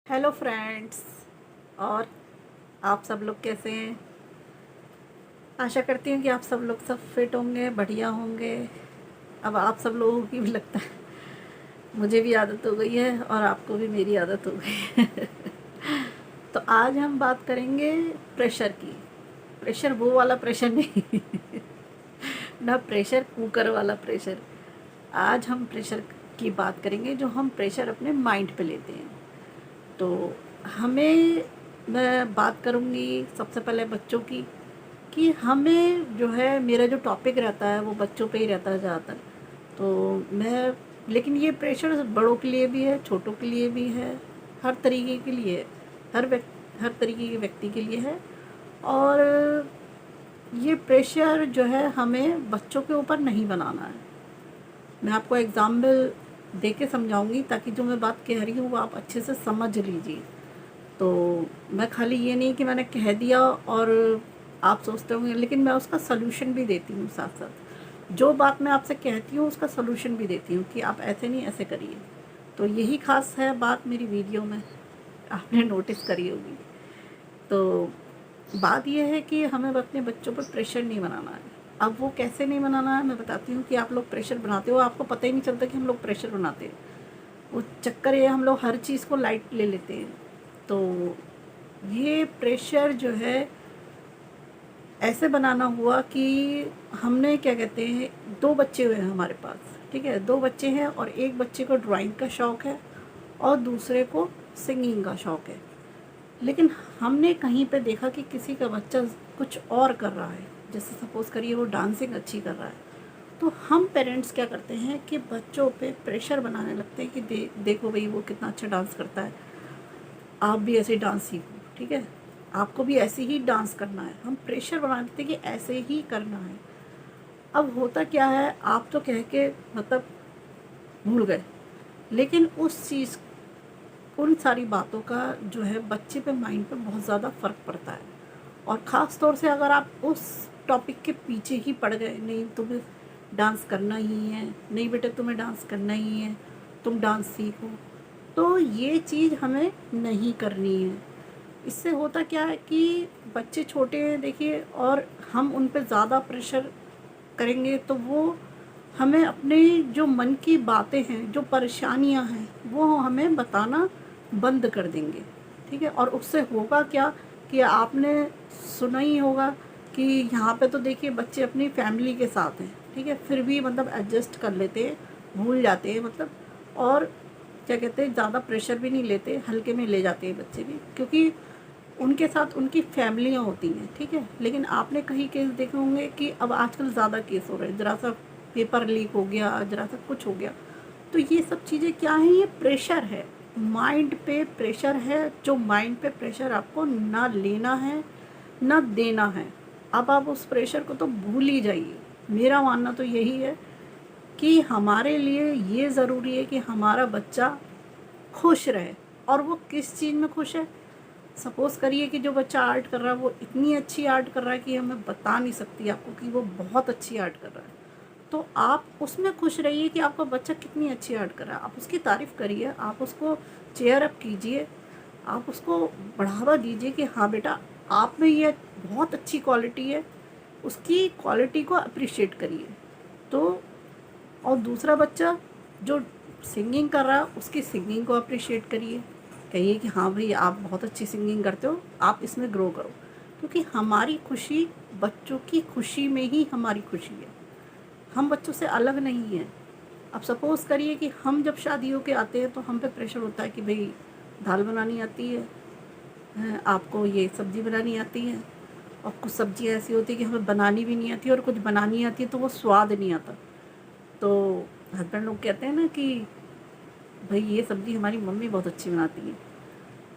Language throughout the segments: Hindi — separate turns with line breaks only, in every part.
Hello friends. और आप सब लोग कैसे हैं? आशा करती हूँ कि आप सब लोग सब फिट होंगे, बढ़िया होंगे। अब आप सब लोगों की भी लगता है मुझे भी आदत हो गई है और आपको भी मेरी आदत हो गई है। तो आज हम बात करेंगे प्रेशर की। प्रेशर वो वाला प्रेशर नहीं, ना प्रेशर कुकर वाला प्रेशर। आज हम प्रेशर की बात करेंगे जो हम प्रेशर अपने माइंड पे लेते हैं। तो हमें मैं बात करूँगी सबसे पहले बच्चों की, कि हमें जो है मेरा जो टॉपिक रहता है वो बच्चों पे ही रहता है ज़्यादातर। तो मैं लेकिन ये प्रेशर बड़ों के लिए भी है, छोटों के लिए भी है, हर तरीके के लिए है, हर तरीके के व्यक्ति के लिए है। और ये प्रेशर जो है हमें बच्चों के ऊपर नहीं बनाना है। मैं आपको एग्ज़ाम्पल दे के समझाऊंगी ताकि जो मैं बात कह रही हूँ वो आप अच्छे से समझ लीजिए। तो मैं खाली ये नहीं कि मैंने कह दिया और आप सोचते होंगे, लेकिन मैं उसका सलूशन भी देती हूँ साथ साथ। जो बात मैं आपसे कहती हूँ उसका सलूशन भी देती हूँ कि आप ऐसे नहीं ऐसे करिए। तो यही खास है बात मेरी वीडियो में, आपने नोटिस करी होगी। तो बात यह है कि हमें अपने बच्चों पर प्रेशर नहीं बनाना है। अब वो कैसे नहीं बनाना है मैं बताती हूँ। कि आप लोग प्रेशर बनाते हो, आपको पता ही नहीं चलता कि हम लोग प्रेशर बनाते हैं। वो चक्कर ये हम लोग हर चीज़ को लाइट ले लेते हैं। तो ये प्रेशर जो है ऐसे बनाना हुआ कि हमने क्या कहते हैं, दो बच्चे हुए हैं हमारे पास, ठीक है। दो बच्चे हैं और एक बच्चे को ड्राइंग का शौक़ है और दूसरे को सिंगिंग का शौक़ है। लेकिन हमने कहीं पे देखा कि किसी का बच्चा कुछ और कर रहा है, जैसे सपोज़ करिए वो डांसिंग अच्छी कर रहा है। तो हम पेरेंट्स क्या करते हैं कि बच्चों पे प्रेशर बनाने लगते हैं कि देखो भाई वो कितना अच्छा डांस करता है, आप भी ऐसे डांस सीखो, ठीक है, आपको भी ऐसे ही डांस करना है। हम प्रेशर बना देते हैं कि ऐसे ही करना है। अब होता क्या है, आप तो कह के मतलब भूल गए, लेकिन उस चीज़ उन सारी बातों का जो है बच्चे पे माइंड पे बहुत ज़्यादा फ़र्क पड़ता है। और ख़ास तौर से अगर आप उस टॉपिक के पीछे ही पड़ गए, नहीं तुम्हें डांस करना ही है, नहीं बेटे तुम्हें डांस करना ही है, तुम डांस सीखो, तो ये चीज़ हमें नहीं करनी है। इससे होता क्या है कि बच्चे छोटे हैं देखिए, और हम उन पे ज़्यादा प्रेशर करेंगे तो वो हमें अपने जो मन की बातें हैं, जो परेशानियां हैं, वो हमें बताना बंद कर देंगे, ठीक है। और उससे होगा क्या कि आपने सुना ही होगा कि यहाँ पे तो देखिए बच्चे अपनी फैमिली के साथ हैं, ठीक है, फिर भी मतलब एडजस्ट कर लेते हैं, भूल जाते हैं मतलब। और क्या कहते हैं, ज़्यादा प्रेशर भी नहीं लेते, हल्के में ले जाते हैं बच्चे भी, क्योंकि उनके साथ उनकी फैमिलियाँ होती हैं, ठीक है। लेकिन आपने कहीं केस देखे होंगे कि अब आजकल ज़्यादा केस हो रहे हैं, ज़रा सा पेपर लीक हो गया, ज़रा सा कुछ हो गया, तो ये सब चीज़ें क्या हैं, ये प्रेशर है, माइंड पे प्रेशर है। जो माइंड पे प्रेशर आपको ना लेना है ना देना है। अब आप उस प्रेशर को तो भूल ही जाइए। मेरा मानना तो यही है कि हमारे लिए ये ज़रूरी है कि हमारा बच्चा खुश रहे। और वो किस चीज़ में खुश है, सपोज़ करिए कि जो बच्चा आर्ट कर रहा है वो इतनी अच्छी आर्ट कर रहा है कि मैं बता नहीं सकती आपको कि वो बहुत अच्छी आर्ट कर रहा है। तो आप उसमें खुश रहिए कि आपका बच्चा कितनी अच्छी आर्ट कर रहा है, आप उसकी तारीफ़ करिए, आप उसको चेयर अप कीजिए, आप उसको बढ़ावा दीजिए कि हाँ बेटा आप में ये बहुत अच्छी क्वालिटी है, उसकी क्वालिटी को अप्रिशिएट करिए। तो और दूसरा बच्चा जो सिंगिंग कर रहा है उसकी सिंगिंग को अप्रिशिएट करिए, कहिए कि हाँ भाई आप बहुत अच्छी सिंगिंग करते हो, आप इसमें ग्रो करो। क्योंकि हमारी खुशी, बच्चों की खुशी में ही हमारी खुशी है, हम बच्चों से अलग नहीं हैं। अब सपोज़ करिए कि हम जब शादी होके आते हैं तो हम पे प्रेशर होता है कि भाई दाल बनानी आती है, आपको ये सब्ज़ी बनानी आती है, और कुछ सब्ज़ियाँ ऐसी होती है कि हमें बनानी भी नहीं आती, और कुछ बनानी आती है तो वो स्वाद नहीं आता। तो हस्बैंड लोग कहते हैं ना कि भाई ये सब्ज़ी हमारी मम्मी बहुत अच्छी बनाती है,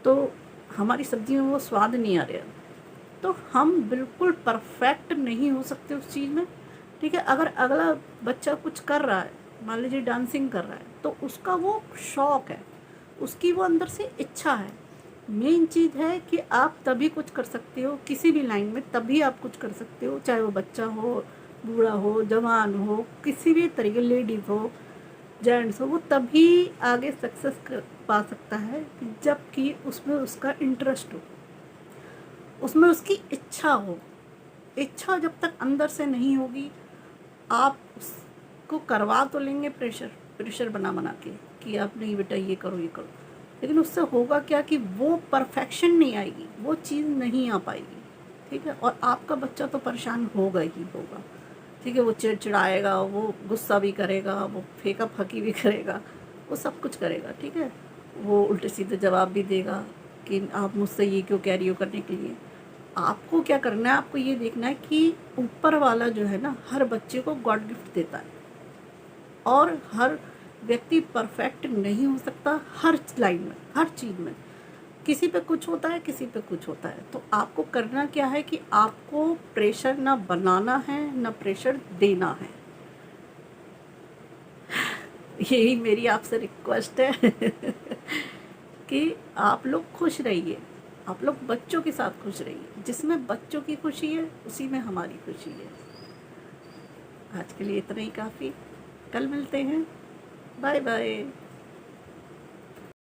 तो हमारी सब्ज़ी में वो स्वाद नहीं आ रहा। तो हम बिल्कुल परफेक्ट नहीं हो सकते उस चीज़ में, ठीक है। अगर अगला बच्चा कुछ कर रहा है, मान लीजिए डांसिंग कर रहा है, तो उसका वो शौक़ है, उसकी वो अंदर से इच्छा है। मेन चीज़ है कि आप तभी कुछ कर सकते हो किसी भी लाइन में, तभी आप कुछ कर सकते हो, चाहे वो बच्चा हो, बूढ़ा हो, जवान हो, किसी भी तरीके, लेडीज़ हो, जेंट्स हो, वो तभी आगे सक्सेस पा सकता है जबकि उसमें उसका इंटरेस्ट हो, उसमें उसकी इच्छा हो। इच्छा जब तक अंदर से नहीं होगी, आप उसको करवा तो लेंगे प्रेशर प्रेशर बना के कि आप नहीं बेटा ये करो ये करो, लेकिन उससे होगा क्या कि वो परफेक्शन नहीं आएगी, वो चीज़ नहीं आ पाएगी। ठीक है, और आपका बच्चा तो परेशान होगा ही होगा। ठीक है, वो चिड़चिड़ाएगा, वो गुस्सा भी करेगा, वो फेंका फकी भी करेगा, वो सब कुछ करेगा। ठीक है, वो उल्टे सीधे जवाब भी देगा कि आप मुझसे ये क्यों कह रही हो करने के लिए। आपको क्या करना है, आपको ये देखना है कि ऊपर वाला जो है ना, हर बच्चे को गॉड गिफ्ट देता है, और हर व्यक्ति परफेक्ट नहीं हो सकता हर लाइन में, हर चीज़ में। किसी पे कुछ होता है, किसी पे कुछ होता है। तो आपको करना क्या है कि आपको प्रेशर ना बनाना है, ना प्रेशर देना है। यही मेरी आपसे रिक्वेस्ट है कि आप लोग खुश रहिए, आप लोग बच्चों के साथ खुश रहिए। जिसमें बच्चों की खुशी है उसी में हमारी खुशी है। आज के लिए इतना ही काफ़ी, कल मिलते हैं, बाय बाय।